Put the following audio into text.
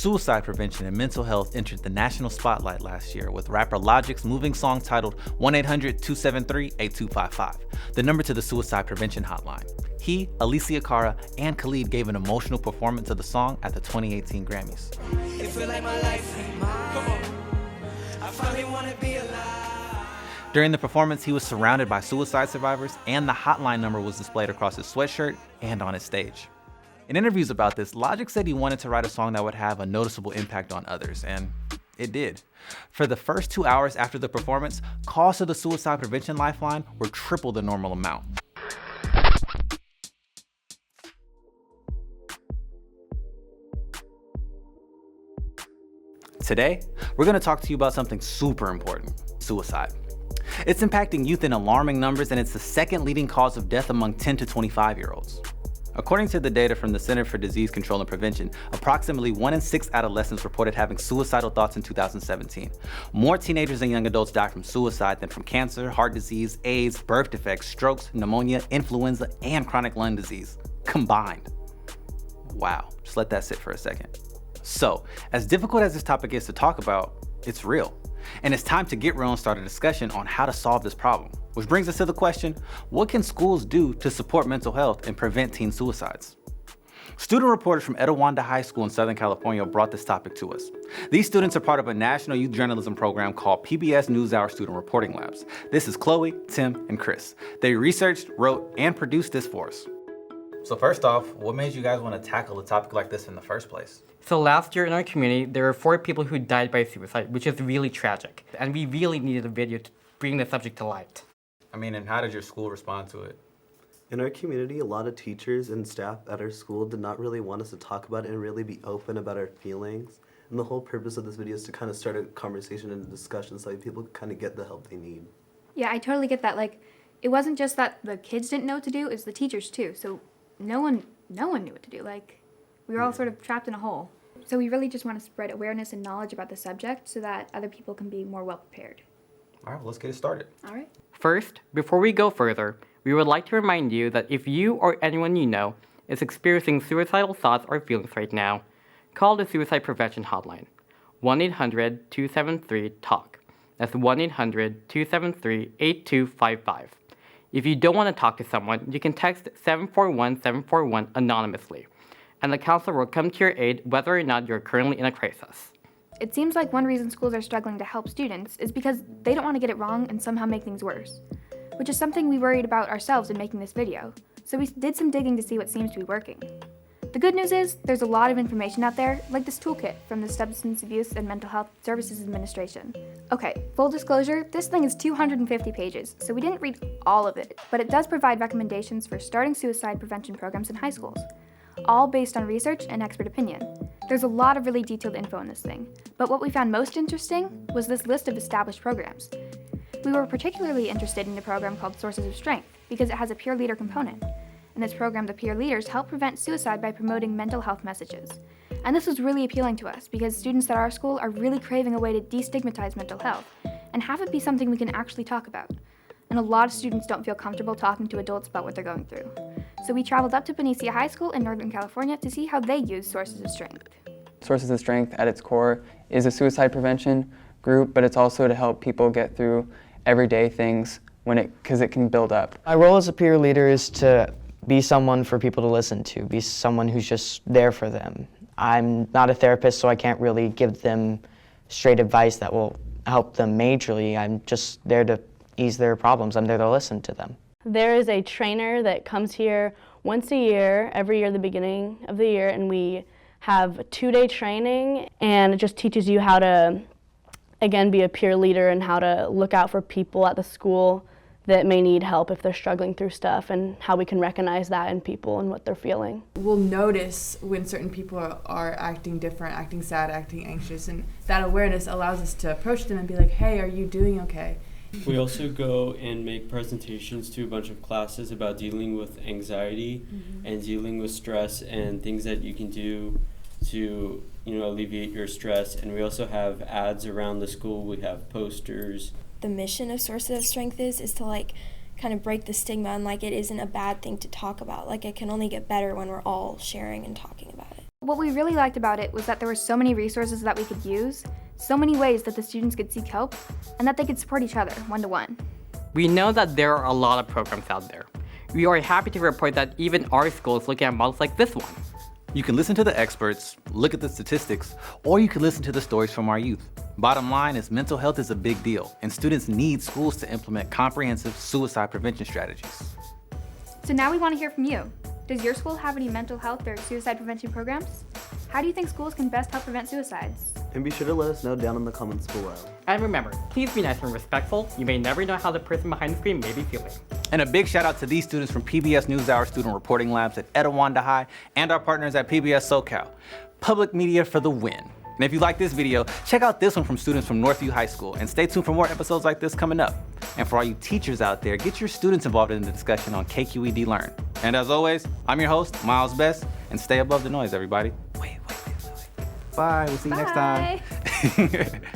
Suicide prevention and mental health entered the national spotlight last year with rapper Logic's moving song titled 1-800-273-8255, the number to the suicide prevention hotline. He, Alicia Cara, and Khalid gave an emotional performance of the song at the 2018 Grammys. It feel like my life ain't mine. Come on. I finally wanna be alive. During the performance, he was surrounded by suicide survivors, and the hotline number was displayed across his sweatshirt and on his stage. In interviews about this, Logic said he wanted to write a song that would have a noticeable impact on others, and it did. For the first 2 hours after the performance, calls to the Suicide Prevention Lifeline were triple the normal amount. Today, we're going to talk to you about something super important: suicide. It's impacting youth in alarming numbers, and it's the second leading cause of death among 10 to 25-year-olds. According to the data from the Center for Disease Control and Prevention, approximately 1 in 6 adolescents reported having suicidal thoughts in 2017. More teenagers and young adults die from suicide than from cancer, heart disease, AIDS, birth defects, strokes, pneumonia, influenza, and chronic lung disease combined. Wow, just let that sit for a second. So, as difficult as this topic is to talk about, it's real. And it's time to get real and start a discussion on how to solve this problem. Which brings us to the question, what can schools do to support mental health and prevent teen suicides? Student reporters from Etiwanda High School in Southern California brought this topic to us. These students are part of a national youth journalism program called PBS Newshour Student Reporting Labs. This is Chloe, Tim, and Chris. They researched, wrote, and produced this for us. So first off, what made you guys want to tackle a topic like this in the first place? So last year in our community, there were 4 people who died by suicide, which is really tragic. And we really needed a video to bring the subject to light. And how did your school respond to it? In our community, a lot of teachers and staff at our school did not really want us to talk about it and really be open about our feelings. And the whole purpose of this video is to kind of start a conversation and a discussion so that people can kind of get the help they need. Yeah, I totally get that. It wasn't just that the kids didn't know what to do, it was the teachers too. So no one knew what to do. We were all sort of trapped in a hole. So we really just want to spread awareness and knowledge about the subject so that other people can be more well prepared. All right, well, let's get it started. All right. First, before we go further, we would like to remind you that if you or anyone you know is experiencing suicidal thoughts or feelings right now, call the Suicide Prevention Hotline, 1-800-273-TALK. That's 1-800-273-8255. If you don't want to talk to someone, you can text 741-741 anonymously, and the counselor will come to your aid whether or not you're currently in a crisis. It seems like one reason schools are struggling to help students is because they don't want to get it wrong and somehow make things worse, which is something we worried about ourselves in making this video. So we did some digging to see what seems to be working. The good news is there's a lot of information out there, like this toolkit from the Substance Abuse and Mental Health Services Administration. Okay, full disclosure, this thing is 250 pages, so we didn't read all of it, but it does provide recommendations for starting suicide prevention programs in high schools, all based on research and expert opinion. There's a lot of really detailed info in this thing, but what we found most interesting was this list of established programs. We were particularly interested in a program called Sources of Strength because it has a peer leader component. In this program, the peer leaders help prevent suicide by promoting mental health messages. And this was really appealing to us because students at our school are really craving a way to destigmatize mental health and have it be something we can actually talk about. And a lot of students don't feel comfortable talking to adults about what they're going through. So we traveled up to Benicia High School in Northern California to see how they use Sources of Strength. Sources of Strength at its core is a suicide prevention group, but it's also to help people get through everyday things because it can build up. My role as a peer leader is to be someone for people to listen to, be someone who's just there for them. I'm not a therapist, so I can't really give them straight advice that will help them majorly. I'm just there to ease their problems. I'm there to listen to them. There is a trainer that comes here once a year, every year at the beginning of the year, and we have a 2-day training, and it just teaches you how to, again, be a peer leader and how to look out for people at the school that may need help if they're struggling through stuff, and how we can recognize that in people and what they're feeling. We'll notice when certain people are acting different, acting sad, acting anxious, and that awareness allows us to approach them and be like, hey, are you doing okay? We also go and make presentations to a bunch of classes about dealing with anxiety and dealing with stress and things that you can do to alleviate your stress. And we also have ads around the school. We have posters. The mission of Sources of Strength is to kind of break the stigma, and it isn't a bad thing to talk about. It can only get better when we're all sharing and talking about it. What we really liked about it was that there were so many resources that we could use, so many ways that the students could seek help, and that they could support each other one-to-one. We know that there are a lot of programs out there. We are happy to report that even our school is looking at models like this one. You can listen to the experts, look at the statistics, or you can listen to the stories from our youth. Bottom line is mental health is a big deal, and students need schools to implement comprehensive suicide prevention strategies. So now we want to hear from you. Does your school have any mental health or suicide prevention programs? How do you think schools can best help prevent suicides? And be sure to let us know down in the comments below. And remember, please be nice and respectful. You may never know how the person behind the screen may be feeling. And a big shout out to these students from PBS Newshour Student Reporting Labs at Etiwanda High and our partners at PBS SoCal. Public media for the win. And if you like this video, check out this one from students from Northview High School and stay tuned for more episodes like this coming up. And for all you teachers out there, get your students involved in the discussion on KQED Learn. And as always, I'm your host, Miles Best, and stay above the noise, everybody. Wait. Bye, we'll see you next time.